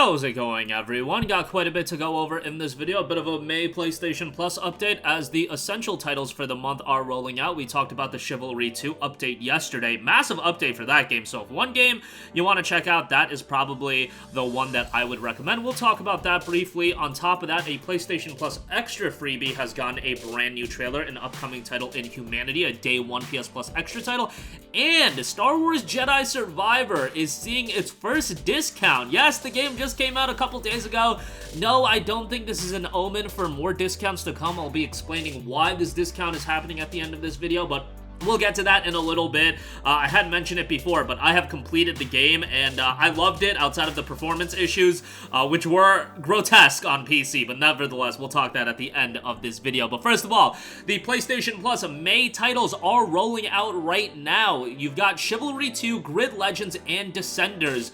How's it going, everyone? Got quite a bit to go over in this video. A bit of a May PlayStation Plus update as the essential titles for the month are rolling out. We talked about the Chivalry 2 update yesterday. Massive update for that game. So if one game you want to check out, that is probably the one that I would recommend. We'll talk about that briefly. On top of that, a PlayStation Plus Extra freebie has gotten a brand new trailer, an upcoming title in Humanity, a Day 1 PS Plus Extra title. And Star Wars Jedi Survivor is seeing its first discount. Yes, the game just came out a couple days ago. No, I don't think this is an omen for more discounts to come. I'll be explaining why this discount is happening at the end of this video, but we'll get to that in a little bit. I hadn't mentioned it before, but I have completed the game, and I loved it outside of the performance issues, which were grotesque on PC, but nevertheless, we'll talk that at the end of this video. But first of all, the PlayStation Plus May titles are rolling out right now. You've got Chivalry 2, Grid Legends, and Descenders.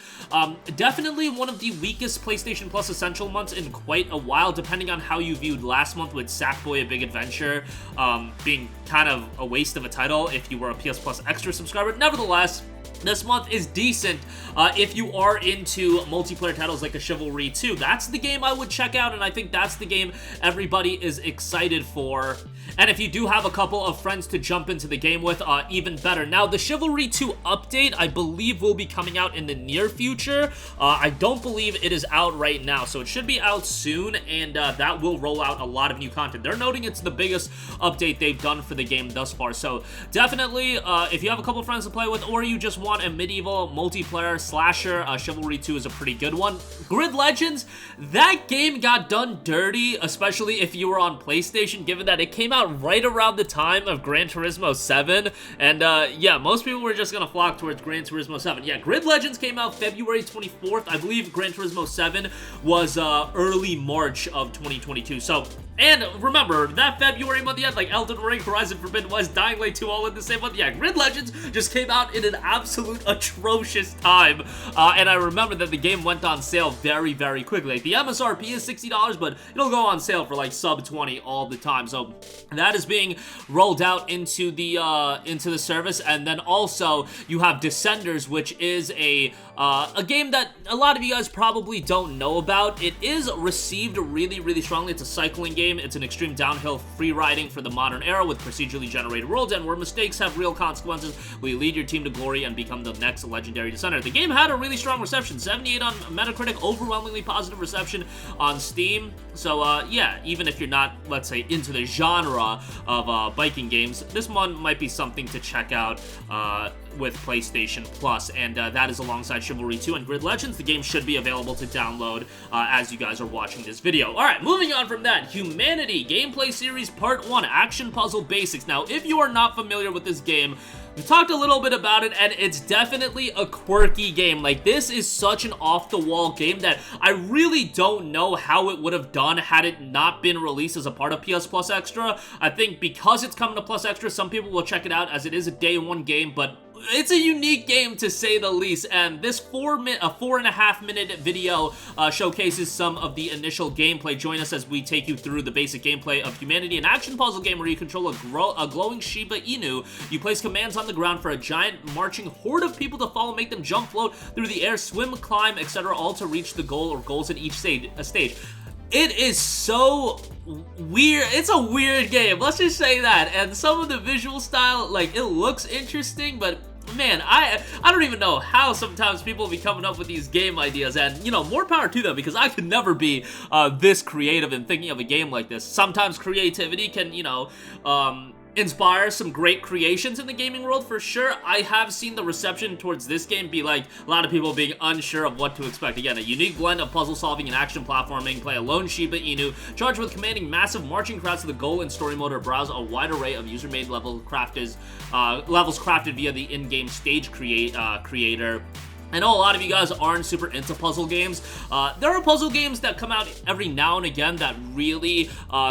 Definitely one of the weakest PlayStation Plus Essential months in quite a while, depending on how you viewed last month with Sackboy: A Big Adventure being kind of a waste of a title if you were a PS Plus Extra subscriber. Nevertheless, this month is decent if you are into multiplayer titles like a Chivalry 2. That's the game I would check out, and I think that's the game everybody is excited for. And if you do have a couple of friends to jump into the game with, even better. Now, the Chivalry 2 update, I believe, will be coming out in the near future. I don't believe it is out right now, so it should be out soon, and that will roll out a lot of new content. They're noting it's the biggest update they've done for the game thus far, so definitely, if you have a couple friends to play with, or you just want a medieval multiplayer slasher, Chivalry 2 is a pretty good one. Grid Legends, that game got done dirty, especially if you were on PlayStation, given that it came out right around the time of Gran Turismo 7, and yeah, most people were just gonna flock towards Gran Turismo 7. Yeah, Grid Legends came out February 24th. I believe Gran Turismo 7 was early March of 2022, so. And remember, that February month, you had like Elden Ring, Horizon Forbidden West, Dying Light 2 all in the same month. Yeah, Grid Legends just came out in an absolute atrocious time. And I remember that the game went on sale very, very quickly. Like, the MSRP is $60, but it'll go on sale for like sub 20 all the time. So that is being rolled out into the service. And then also you have Descenders, which is a game that a lot of you guys probably don't know about. It is received really, really strongly. It's a cycling game. It's an extreme downhill free riding for the modern era with procedurally generated worlds, and where mistakes have real consequences, will you lead your team to glory and become the next legendary Descender. The game had a really strong reception, 78 on Metacritic, overwhelmingly positive reception on Steam. So yeah, even if you're not, let's say, into the genre of biking games, this one might be something to check out with PlayStation Plus, and that is alongside Chivalry 2 and Grid Legends. The game should be available to download as you guys are watching this video. Alright, moving on from that, Humanity Gameplay Series Part 1, Action Puzzle Basics. Now, if you are not familiar with this game, we talked a little bit about it, and it's definitely a quirky game. Like, this is such an off-the-wall game that I really don't know how it would have done had it not been released as a part of PS Plus Extra. I think because it's coming to Plus Extra, some people will check it out as it is a day one game, but it's a unique game to say the least, and this 4.5 minute video showcases some of the initial gameplay. Join us as we take you through the basic gameplay of Humanity, an action puzzle game where you control a glowing Shiba Inu. You place commands on the ground for a giant marching horde of people to follow, make them jump, float through the air, swim, climb, etc., all to reach the goal or goals in each stage. It is so weird. It's a weird game, let's just say that. And some of the visual style, like, it looks interesting, but man, I don't even know how sometimes people be coming up with these game ideas, and, you know, more power to them, because I could never be this creative in thinking of a game like this. Sometimes creativity can, you know, inspire some great creations in the gaming world, for sure. I have seen the reception towards this game be like a lot of people being unsure of what to expect. Again, a unique blend of puzzle solving and action platforming. Play a lone Shiba Inu, charged with commanding massive marching crowds to the goal in story mode, or browse a wide array of user-made levels crafted via the in-game stage creator. I know a lot of you guys aren't super into puzzle games. There are puzzle games that come out every now and again that really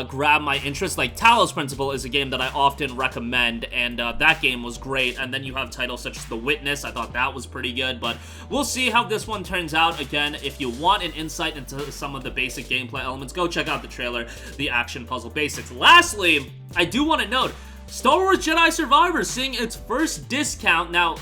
grab my interest. Like Talos Principle is a game that I often recommend, and that game was great. And then you have titles such as The Witness. I thought that was pretty good, but we'll see how this one turns out. Again, if you want an insight into some of the basic gameplay elements, go check out the trailer, the Action Puzzle Basics. Lastly, I do want to note, Star Wars Jedi Survivor seeing its first discount. Now,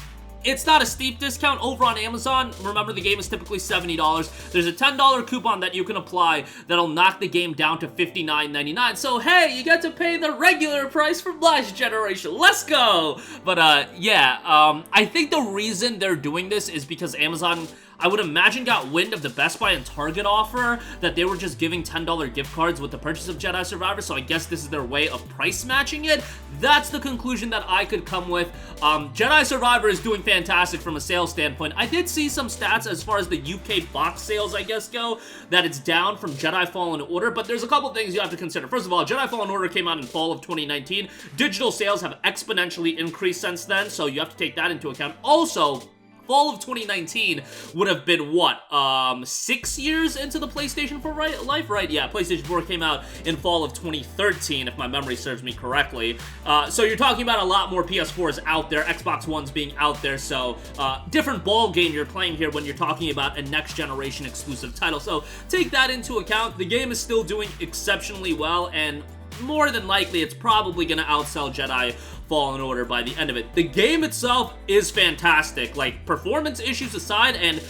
it's not a steep discount over on Amazon. Remember, the game is typically $70. There's a $10 coupon that you can apply that'll knock the game down to $59.99. So, hey, you get to pay the regular price from last generation. Let's go! But, yeah, I think the reason they're doing this is because Amazon, I would imagine, got wind of the Best Buy and Target offer that they were just giving $10 gift cards with the purchase of Jedi Survivor, so I guess this is their way of price matching it. That's the conclusion that I could come with. Jedi Survivor is doing fantastic from a sales standpoint. I did see some stats as far as the UK box sales, I guess, go, that it's down from Jedi Fallen Order, but there's a couple things you have to consider. First of all, Jedi Fallen Order came out in fall of 2019. Digital sales have exponentially increased since then, so you have to take that into account. Also, fall of 2019 would have been, what, 6 years into the PlayStation 4 life, right? Yeah, PlayStation 4 came out in fall of 2013, if my memory serves me correctly. So you're talking about a lot more PS4s out there, Xbox Ones being out there, so different ball game you're playing here when you're talking about a next-generation exclusive title. So take that into account. The game is still doing exceptionally well, and more than likely, it's probably going to outsell Jedi Fallen Order by the end of it. The game itself is fantastic. Like, performance issues aside, and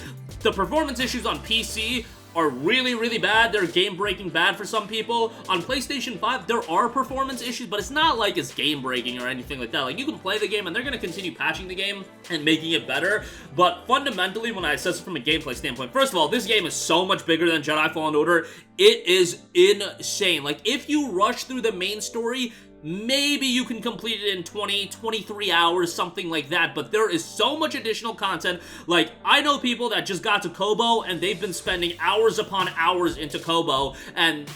the performance issues on PC are really, really bad. They're game-breaking bad for some people. On PlayStation 5, there are performance issues, but it's not like it's game-breaking or anything like that. Like, you can play the game, and they're going to continue patching the game and making it better, but fundamentally, when I assess it from a gameplay standpoint, first of all, this game is so much bigger than Jedi Fallen Order. It is insane. Like, if you rush through the main story, maybe you can complete it in 20, 23 hours, something like that, but there is so much additional content. Like, I know people that just got to Kobo, and they've been spending hours upon hours into Kobo, and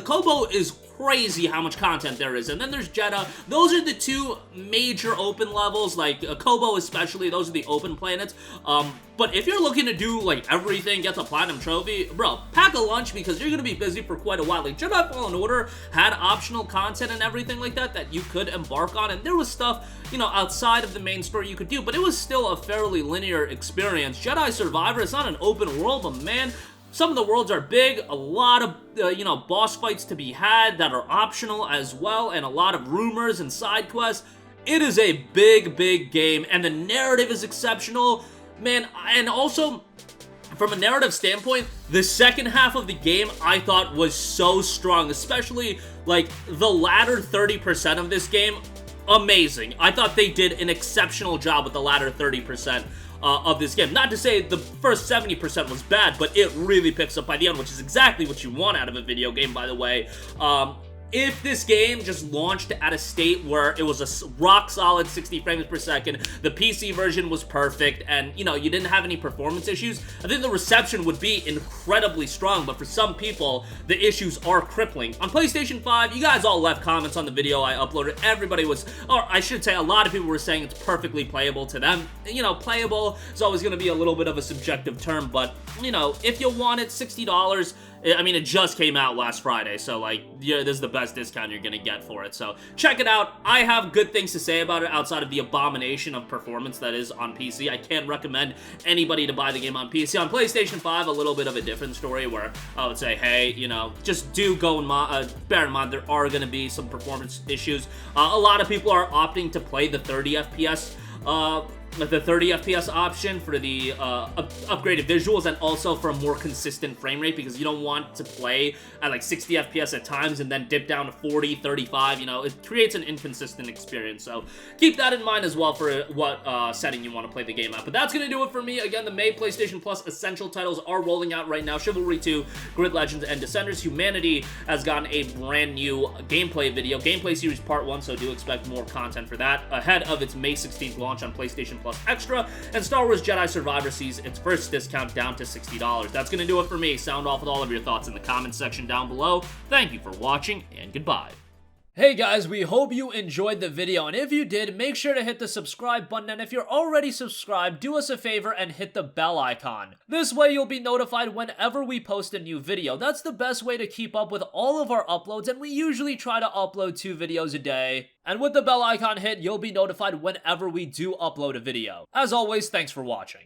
Kobo is crazy how much content there is. And then there's Jeddah. Those are the two major open levels, like Kobo especially. Those are the open planets. But if you're looking to do like everything, get the platinum trophy, bro, pack a lunch because you're gonna be busy for quite a while. Like, Jedi Fallen Order had optional content and everything like that that you could embark on, and there was stuff, you know, outside of the main story you could do, but it was still a fairly linear experience. Jedi Survivor is not an open world, but man, some of the worlds are big, a lot of, you know, boss fights to be had that are optional as well, and a lot of rumors and side quests. It is a big, big game, and the narrative is exceptional, man, and also, from a narrative standpoint, the second half of the game I thought was so strong, especially, like, the latter 30% of this game, amazing. I thought they did an exceptional job with the latter 30%. Of this game. Not to say the first 70% was bad, but it really picks up by the end, which is exactly what you want out of a video game, by the way. If this game just launched at a state where it was a rock-solid 60 frames per second, the PC version was perfect, and, you know, you didn't have any performance issues, I think the reception would be incredibly strong, but for some people, the issues are crippling. On PlayStation 5, you guys all left comments on the video I uploaded. Everybody was, or I should say, a lot of people were saying it's perfectly playable to them. You know, playable is always going to be a little bit of a subjective term, but, you know, if you want it, $60, I mean, it just came out last Friday, so, like, yeah, this is the best discount you're gonna get for it, so check it out. I have good things to say about it outside of the abomination of performance that is on PC. I can't recommend anybody to buy the game on PC. On PlayStation 5, a little bit of a different story where I would say, hey, you know, just do go and bear in mind there are gonna be some performance issues. A lot of people are opting to play the 30 FPS, the 30 FPS option for the upgraded visuals, and also for a more consistent frame rate, because you don't want to play at like 60 FPS at times and then dip down to 40, 35, you know, it creates an inconsistent experience, so keep that in mind as well for what setting you want to play the game at. But that's gonna do it for me. Again, the May PlayStation Plus Essential titles are rolling out right now. Chivalry 2, Grid Legends, and Descenders. Humanity has gotten a brand new gameplay video, Gameplay Series Part 1, so do expect more content for that ahead of its May 16th launch on PlayStation Plus Extra, and Star Wars Jedi Survivor sees its first discount down to $60. That's gonna do it for me. Sound off with all of your thoughts in the comments section down below. Thank you for watching, and goodbye. Hey guys, we hope you enjoyed the video, and if you did, make sure to hit the subscribe button, and if you're already subscribed, do us a favor and hit the bell icon. This way you'll be notified whenever we post a new video. That's the best way to keep up with all of our uploads, and we usually try to upload 2 videos a day. And with the bell icon hit, you'll be notified whenever we do upload a video. As always, thanks for watching.